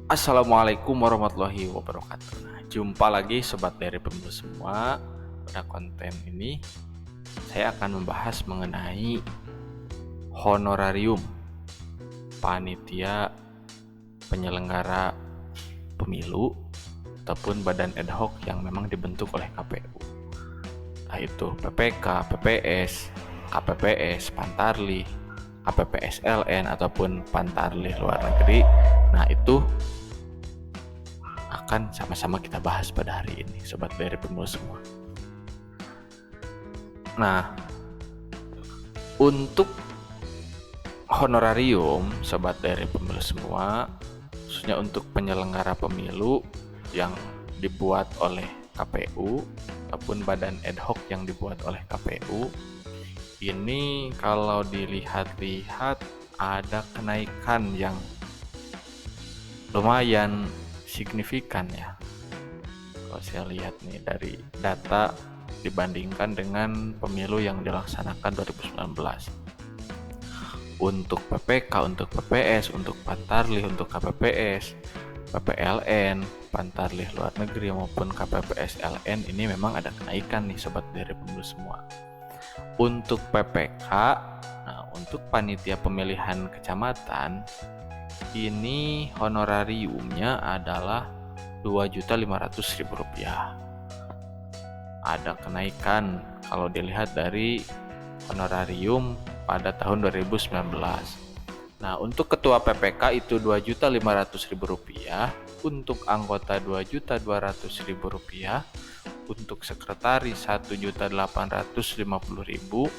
Assalamualaikum warahmatullahi wabarakatuh. Nah, jumpa lagi sobat dari pemilu semua. Pada konten ini saya akan membahas mengenai honorarium panitia penyelenggara pemilu ataupun badan ad hoc yang memang dibentuk oleh KPU. Nah, itu PPK, PPS, KPPS, Pantarlih, KPPSLN ataupun Pantarlih luar negeri. Nah, itu akan sama-sama kita bahas pada hari ini, sobat dari pemilu semua. Nah, untuk honorarium sobat dari pemilu semua, khususnya untuk penyelenggara pemilu yang dibuat oleh KPU ataupun badan ad hoc yang dibuat oleh KPU, ini kalau dilihat-lihat ada kenaikan yang lumayan signifikan ya. Kalau saya lihat nih dari data dibandingkan dengan pemilu yang dilaksanakan 2019. Untuk PPK, untuk PPS, untuk Pantarlih, untuk KPPS, PPLN, Pantarlih luar negeri maupun KPPSLN ini memang ada kenaikan nih sobat dari pemilu semua. Untuk PPK, nah untuk panitia pemilihan kecamatan ini honorariumnya adalah Rp2.500.000. Ada kenaikan kalau dilihat dari honorarium pada tahun 2019. Nah, untuk ketua PPK itu Rp2.500.000, untuk anggota Rp2.200.000, untuk sekretaris Rp1.850.000,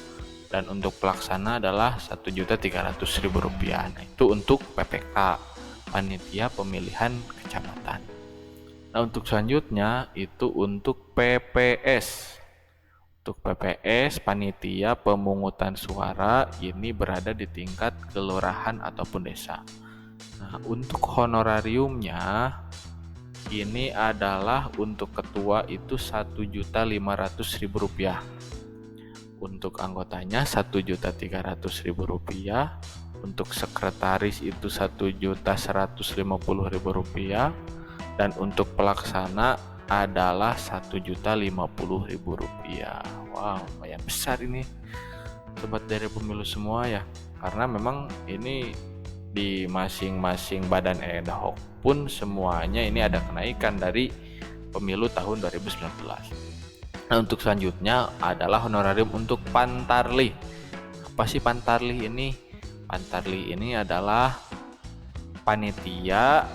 dan untuk pelaksana adalah Rp1.300.000. Nah, itu untuk PPK, panitia pemilihan kecamatan. Nah, untuk selanjutnya itu untuk PPS. Untuk PPS, panitia pemungutan suara, ini berada di tingkat kelurahan ataupun desa. Nah, untuk honorariumnya ini adalah untuk ketua itu Rp1.500.000. Untuk anggotanya Rp1.300.000, untuk sekretaris itu Rp1.150.000, dan untuk pelaksana adalah Rp1.050.000. Wow, lumayan besar ini sobat dari pemilu semua ya, karena memang ini di masing-masing badan ad hoc pun semuanya ini ada kenaikan dari pemilu tahun 2019. Nah, untuk selanjutnya adalah honorarium untuk Pantarlih. Apa sih Pantarlih ini? Pantarlih ini adalah panitia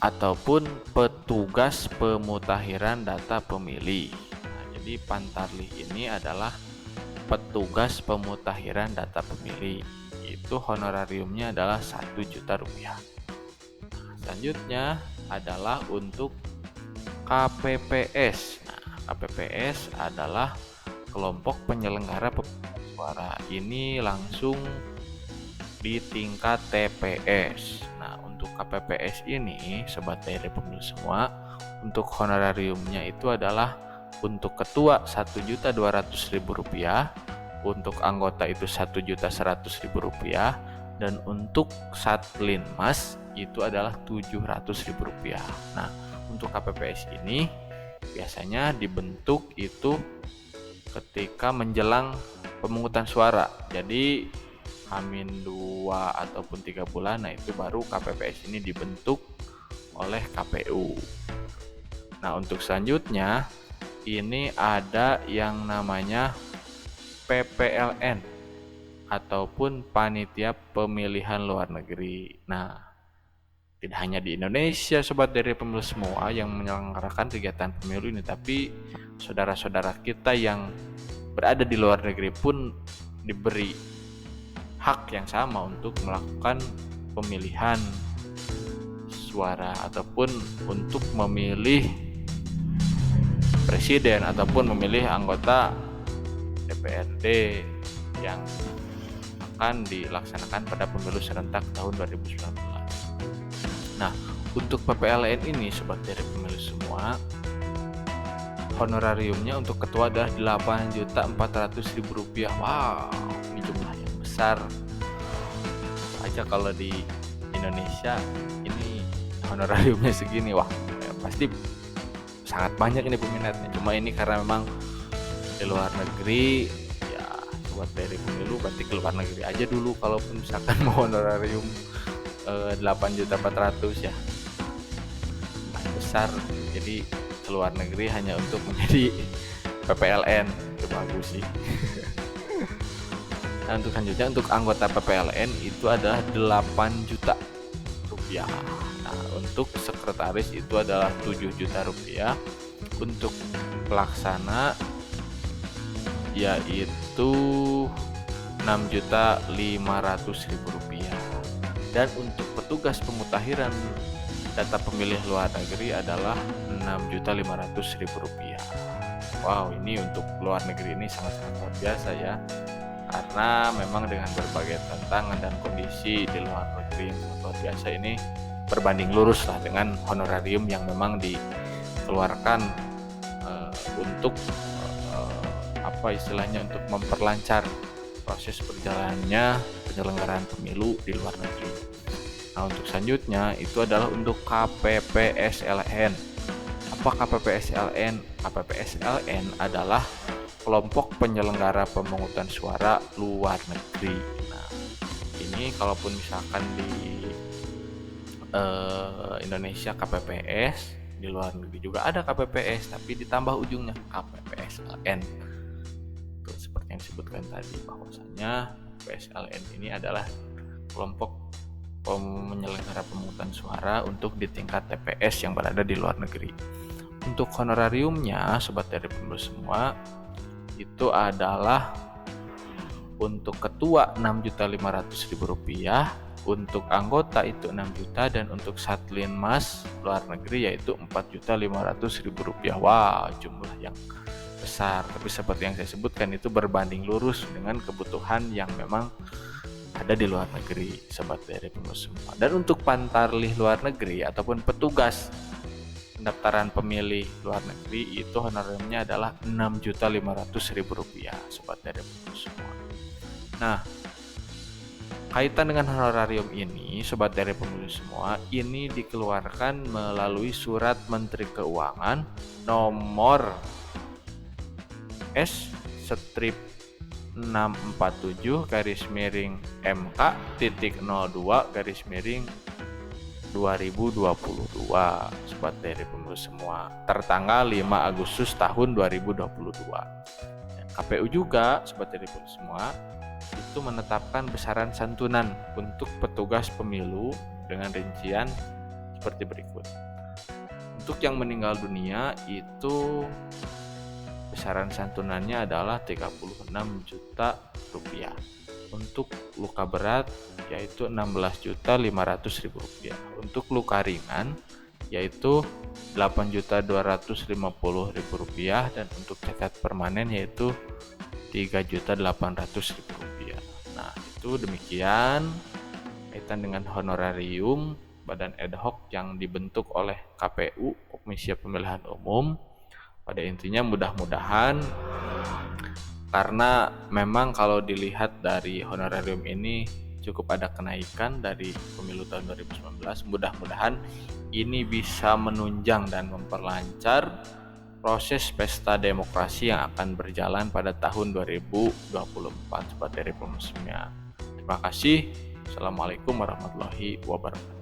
ataupun petugas pemutakhiran data pemilih. Nah, jadi Pantarlih ini adalah petugas pemutakhiran data pemilih. Itu honorariumnya adalah Rp1.000.000. Nah, selanjutnya adalah untuk KPPS. Nah, KPPS adalah kelompok penyelenggara pemilihan suara. Ini langsung di tingkat TPS. Nah, untuk KPPS ini sobat dari pemilu semua, untuk honorariumnya itu adalah untuk ketua Rp1.200.000, untuk anggota itu Rp1.100.000, dan untuk Satlinmas itu adalah Rp700.000. Nah, untuk KPPS ini biasanya dibentuk itu ketika menjelang pemungutan suara. Jadi H-2 ataupun 3 bulan, nah itu baru KPPS ini dibentuk oleh KPU. Nah, untuk selanjutnya ini ada yang namanya PPLN ataupun panitia pemilihan luar negeri. Nah, tidak hanya di Indonesia sobat dari pemilu semua yang menyelenggarakan kegiatan pemilu ini, tapi saudara-saudara kita yang berada di luar negeri pun diberi hak yang sama untuk melakukan pemilihan suara ataupun untuk memilih presiden ataupun memilih anggota DPRD yang akan dilaksanakan pada pemilu serentak tahun 2019. Nah, untuk PPLN ini sobat dari pemilu semua, honorariumnya untuk ketua adalah Rp8.400.000. Wow, ini jumlah yang besar. Aja kalau di Indonesia ini honorariumnya segini, wah ya pasti sangat banyak ini peminatnya. Cuma ini karena memang di luar negeri ya, buat dari pemilu berarti ke luar negeri aja dulu kalaupun misalkan mau honorarium 8.400.000 ya masih besar. Jadi ke luar negeri hanya untuk menjadi PPLN itu bagus sih. Nah, untuk selanjutnya untuk anggota PPLN itu adalah 8 juta rupiah. Nah, untuk sekretaris itu adalah 7 juta rupiah. Untuk pelaksana yaitu 6.500.000 rupiah. Dan untuk petugas pemutahiran data pemilih luar negeri adalah 6.500.000 rupiah. Wow, ini untuk luar negeri ini sangat-sangat luar biasa ya, karena memang dengan berbagai tantangan dan kondisi di luar negeri yang sangat luar biasa ini berbanding lurus lah dengan honorarium yang memang dikeluarkan untuk apa istilahnya, untuk memperlancar proses berjalannya penyelenggaraan pemilu di luar negeri. Nah, untuk selanjutnya itu adalah untuk KPPSLN. Apa KPPSLN? KPPSLN adalah kelompok penyelenggara pemungutan suara luar negeri. Nah, ini kalaupun misalkan di Indonesia KPPS, di luar negeri juga ada KPPS, tapi ditambah ujungnya KPPSLN. Itu seperti yang disebutkan tadi, bahwasanya PSLN ini adalah kelompok penyelenggara pemungutan suara untuk di tingkat TPS yang berada di luar negeri. Untuk honorariumnya, sobat dari pemilu semua, itu adalah untuk ketua 6.500.000 rupiah, untuk anggota itu 6 juta, dan untuk Satlinmas luar negeri yaitu 4.500.000 rupiah. Wow, jumlah yang besar, tapi seperti yang saya sebutkan itu berbanding lurus dengan kebutuhan yang memang ada di luar negeri, sobat dari pemilu semua. Dan untuk pantarlih luar negeri ataupun petugas pendaftaran pemilih luar negeri itu honorariumnya adalah 6.500.000 rupiah, sobat dari pemilu semua. Nah, kaitan dengan honorarium ini, sobat dari pemilu semua, ini dikeluarkan melalui surat Menteri Keuangan nomor S/MK.02/2022 sobat dari pemilu semua, tertanggal 5 Agustus tahun 2022. KPU juga, sobat dari pemilu semua, itu menetapkan besaran santunan untuk petugas pemilu dengan rincian seperti berikut. Untuk yang meninggal dunia itu besaran santunannya adalah 36 juta rupiah. Untuk luka berat yaitu 16.500.000 rupiah. Untuk luka ringan yaitu 8.250.000 rupiah, dan untuk cacat permanen yaitu 3.800.000 rupiah. Nah, itu demikian kaitan dengan honorarium badan ad hoc yang dibentuk oleh KPU, Komisi Pemilihan Umum. Pada intinya mudah-mudahan, karena memang kalau dilihat dari honorarium ini cukup ada kenaikan dari pemilu tahun 2019, mudah-mudahan ini bisa menunjang dan memperlancar proses pesta demokrasi yang akan berjalan pada tahun 2024 sobat dari pemusnya. Terima kasih. Assalamualaikum warahmatullahi wabarakatuh.